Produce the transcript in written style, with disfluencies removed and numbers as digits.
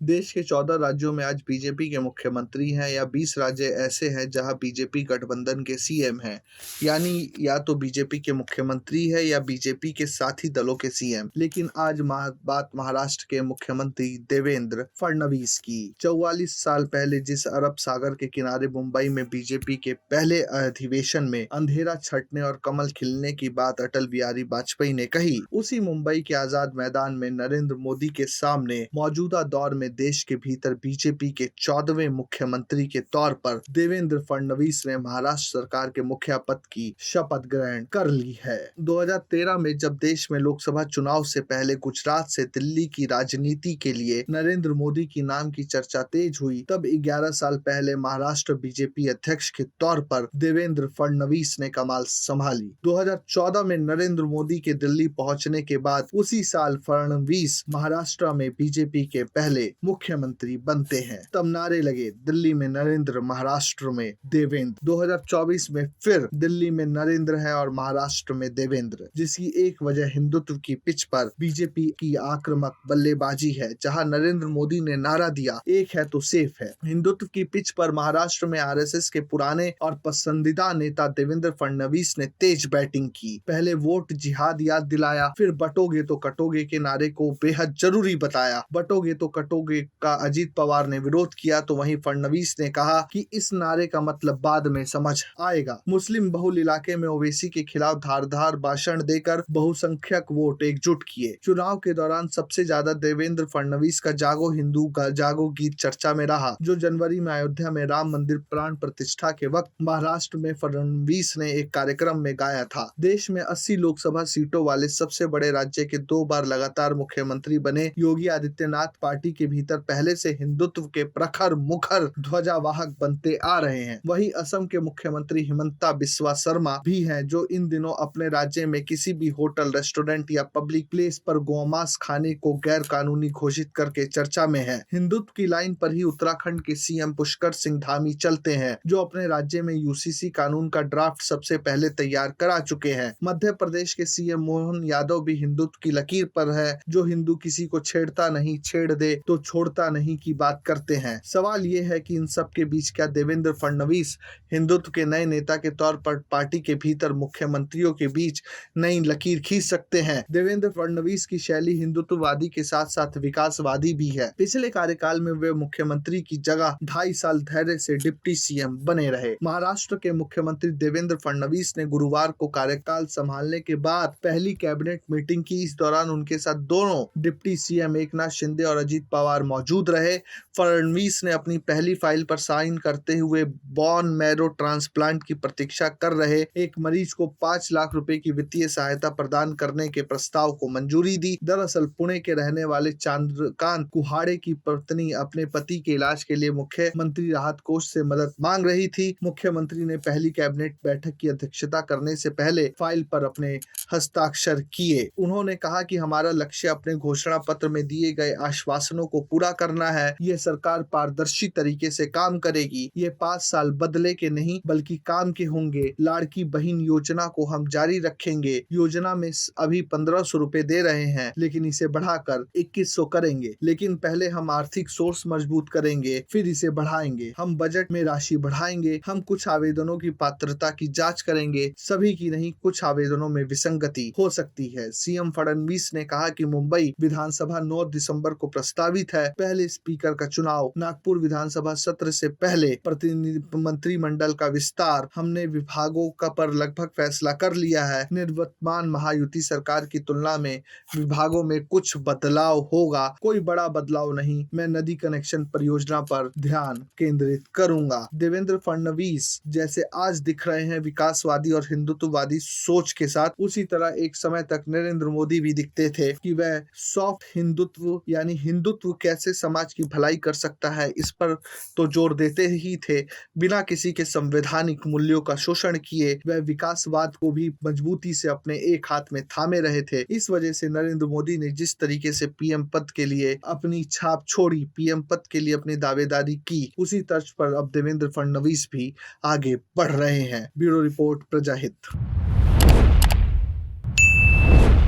देश के 14 राज्यों में आज बीजेपी के मुख्यमंत्री हैं या 20 राज्य ऐसे हैं जहां बीजेपी गठबंधन के सीएम हैं। यानी या तो बीजेपी के मुख्यमंत्री है या बीजेपी के साथी दलों के सीएम। लेकिन आज बात महाराष्ट्र के मुख्यमंत्री देवेंद्र फडणवीस की। 44 साल पहले जिस अरब सागर के किनारे मुंबई में बीजेपी के पहले अधिवेशन में अंधेरा छटने और कमल खिलने की बात अटल बिहारी वाजपेयी ने कही, उसी मुंबई के आजाद मैदान में नरेंद्र मोदी के सामने मौजूदा दौर में देश के भीतर बीजेपी के 14वें मुख्यमंत्री के तौर पर देवेंद्र फडणवीस ने महाराष्ट्र सरकार के मुखिया पद की शपथ ग्रहण कर ली है। 2013 में जब देश में लोकसभा चुनाव से पहले गुजरात से दिल्ली की राजनीति के लिए नरेंद्र मोदी की नाम की चर्चा तेज हुई, तब 11 साल पहले महाराष्ट्र बीजेपी अध्यक्ष के तौर पर देवेंद्र फडणवीस ने कमान संभाली। 2014 में नरेंद्र मोदी के दिल्ली पहुंचने के बाद उसी साल फडणवीस महाराष्ट्र में बीजेपी के पहले मुख्यमंत्री बनते हैं। तब नारे लगे, दिल्ली में नरेंद्र, महाराष्ट्र में देवेंद्र। 2024 में फिर दिल्ली में नरेंद्र है और महाराष्ट्र में देवेंद्र, जिसकी एक वजह हिंदुत्व की पिच पर बीजेपी की आक्रामक बल्लेबाजी है। जहां नरेंद्र मोदी ने नारा दिया, एक है तो सेफ है। हिंदुत्व की पिच पर महाराष्ट्र में आरएसएस के पुराने और पसंदीदा नेता देवेंद्र फडणवीस ने तेज बैटिंग की। पहले वोट जिहाद याद दिलाया, फिर बटोगे तो कटोगे के नारे को बेहद जरूरी बताया। बटोगे तो कटोगे का अजीत पवार ने विरोध किया तो वहीं फडणवीस ने कहा कि इस नारे का मतलब बाद में समझ आएगा। मुस्लिम बहुल इलाके में ओवैसी के खिलाफ धारदार भाषण देकर बहुसंख्यक वोट एकजुट किए। चुनाव के दौरान सबसे ज्यादा देवेंद्र फडणवीस का जागो हिंदू जागो गीत चर्चा में रहा, जो जनवरी में अयोध्या में राम मंदिर प्राण प्रतिष्ठा के वक्त महाराष्ट्र में फडणवीस ने एक कार्यक्रम में गाया था। देश में 80 लोकसभा सीटों वाले सबसे बड़े राज्य के 2 बार लगातार मुख्यमंत्री बने योगी आदित्यनाथ पार्टी के भीतर पहले से हिंदुत्व के प्रखर मुखर ध्वजावाहक बनते आ रहे हैं। वहीं असम के मुख्यमंत्री हिमंता बिस्वा शर्मा भी हैं, जो इन दिनों अपने राज्य में किसी भी होटल, रेस्टोरेंट या पब्लिक प्लेस पर गौमांस खाने को गैर कानूनी घोषित करके चर्चा में है। हिंदुत्व की लाइन पर ही उत्तराखंड के सीएम पुष्कर सिंह धामी चलते हैं, जो अपने राज्य में यूसीसी कानून का ड्राफ्ट सबसे पहले तैयार करा चुके हैं। मध्य प्रदेश के सीएम मोहन यादव भी हिंदुत्व की लकीर पर है, जो हिंदू किसी को छेड़ता नहीं, छेड़ दे तो छोड़ता नहीं की बात करते हैं। सवाल ये है कि इन सब के बीच क्या देवेंद्र फडणवीस हिंदुत्व के नए नेता के तौर पर पार्टी के भीतर मुख्यमंत्रियों के बीच नई लकीर खींच सकते हैं? देवेंद्र फडणवीस की शैली हिंदुत्ववादी के साथ साथ विकासवादी भी है। पिछले कार्यकाल में वे मुख्यमंत्री की जगह 2.5 साल धैर्य से डिप्टी सीएम बने रहे। महाराष्ट्र के मुख्यमंत्री देवेंद्र फडणवीस ने गुरुवार को कार्यकाल संभालने के बाद पहली कैबिनेट मीटिंग की। इस दौरान उनके साथ दोनों डिप्टी सीएम एकनाथ शिंदे और अजीत पवार मौजूद रहे। फडणवीस ने अपनी पहली फाइल पर साइन करते हुए बोन मैरो ट्रांसप्लांट की प्रतीक्षा कर रहे एक मरीज को 5 लाख रुपए की वित्तीय सहायता प्रदान करने के प्रस्ताव को मंजूरी दी। दरअसल पुणे के रहने वाले चंद्रकांत कुहाड़े की पत्नी अपने पति के इलाज के लिए मुख्यमंत्री राहत कोष से मदद मांग रही थी। मुख्यमंत्री ने पहली कैबिनेट बैठक की अध्यक्षता करने से पहले फाइल पर अपने हस्ताक्षर किए। उन्होंने कहा कि हमारा लक्ष्य अपने घोषणा पत्र में दिए गए आश्वासनों को पूरा करना है। ये सरकार पारदर्शी तरीके से काम करेगी। ये 5 साल बदले के नहीं बल्कि काम के होंगे। लाड़की बहन योजना को हम जारी रखेंगे। योजना में अभी 1500 रुपए दे रहे हैं, लेकिन इसे बढ़ाकर 2100 करेंगे। लेकिन पहले हम आर्थिक सोर्स मजबूत करेंगे, फिर इसे बढ़ाएंगे। हम बजट में राशि बढ़ाएंगे। हम कुछ आवेदनों की पात्रता की जांच करेंगे, सभी की नहीं। कुछ आवेदनों में विसंगति हो सकती है। सीएम फडणवीस ने कहा कि मुंबई विधानसभा 9 दिसंबर को प्रस्तावित है। पहले स्पीकर का चुनाव, नागपुर विधानसभा सत्र से पहले मंत्रिमंडल का विस्तार, हमने विभागों का पर लगभग फैसला कर लिया है। निर्वर्तमान महायुति सरकार की तुलना में विभागों में कुछ बदलाव होगा, कोई बड़ा बदलाव नहीं। मैं नदी कनेक्शन परियोजना पर ध्यान केंद्रित करूंगा। देवेंद्र फडणवीस जैसे आज दिख रहे हैं विकासवादी और हिंदुत्ववादी सोच के साथ, उसी तरह एक समय तक नरेंद्र मोदी भी दिखते थे कि वह सॉफ्ट हिंदुत्व यानी हिंदुत्व कैसे समाज की भलाई कर सकता है, इस पर तो जोर देते ही थे। बिना किसी के संवैधानिक मूल्यों का शोषण किए वह विकासवाद को भी मजबूती से अपने एक हाथ में थामे रहे थे। इस वजह से नरेंद्र मोदी ने जिस तरीके से पीएम पद के लिए अपनी छाप छोड़ी, पीएम पद के लिए अपनी दावेदारी की, उसी तर्ज पर अब देवेंद्र फडणवीस भी आगे बढ़ रहे हैं। Bureau report, प्रजाहित।